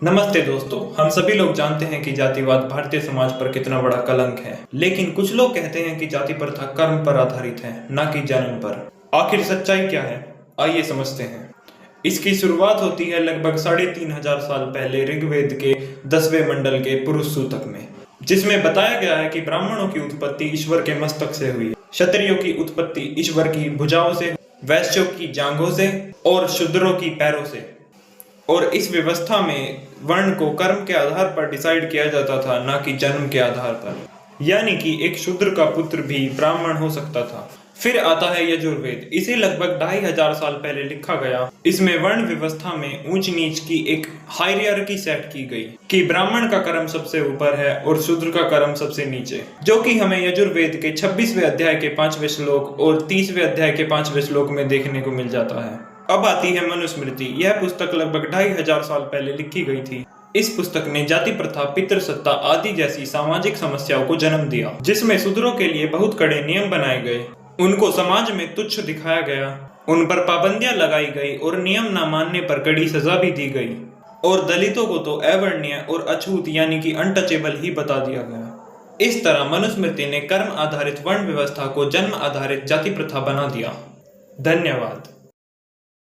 नमस्ते दोस्तों, हम सभी लोग जानते हैं कि जातिवाद भारतीय समाज पर कितना बड़ा कलंक है। लेकिन कुछ लोग कहते हैं कि जाति प्रथा कर्म पर आधारित है, न कि जन्म पर। आखिर सच्चाई क्या है, आइए समझते हैं। इसकी शुरुआत होती है लगभग 3500 साल पहले ऋग्वेद के 10वें मंडल के पुरुष सूतक में, जिसमें बताया गया है कि ब्राह्मणों की उत्पत्ति ईश्वर के मस्तक से हुई, क्षत्रियों की उत्पत्ति ईश्वर की भुजाओं से, वैश्यों की जांघों से और शूद्रों की पैरों से। और इस व्यवस्था में वर्ण को कर्म के आधार पर डिसाइड किया जाता था, न कि जन्म के आधार पर। यानी कि एक शूद्र का पुत्र भी ब्राह्मण हो सकता था। फिर आता है यजुर्वेद। इसे लगभग 2500 साल पहले लिखा गया। इसमें वर्ण व्यवस्था में ऊंच नीच की एक हायरार्की सेट की गई कि ब्राह्मण का कर्म सबसे ऊपर है और शूद्र का कर्म सबसे नीचे, जो कि हमें यजुर्वेद के 26वें अध्याय के 5वें श्लोक और 30वें अध्याय के 5वें श्लोक में देखने को मिल जाता है। अब आती है मनुस्मृति। यह पुस्तक लगभग 2500 साल पहले लिखी गई थी। इस पुस्तक ने जाति प्रथा, पितृसत्ता आदि जैसी सामाजिक समस्याओं को जन्म दिया, जिसमें शूद्रों के लिए बहुत कड़े नियम बनाए गए। उनको समाज में तुच्छ दिखाया गया, उन पर पाबंदियां लगाई गई और नियम न मानने पर कड़ी सजा भी दी गई। और दलितों को तो अवर्णीय और अछूत यानी कि अनटचेबल ही बता दिया गया। इस तरह मनुस्मृति ने कर्म आधारित वर्ण व्यवस्था को जन्म आधारित जाति प्रथा बना दिया। धन्यवाद।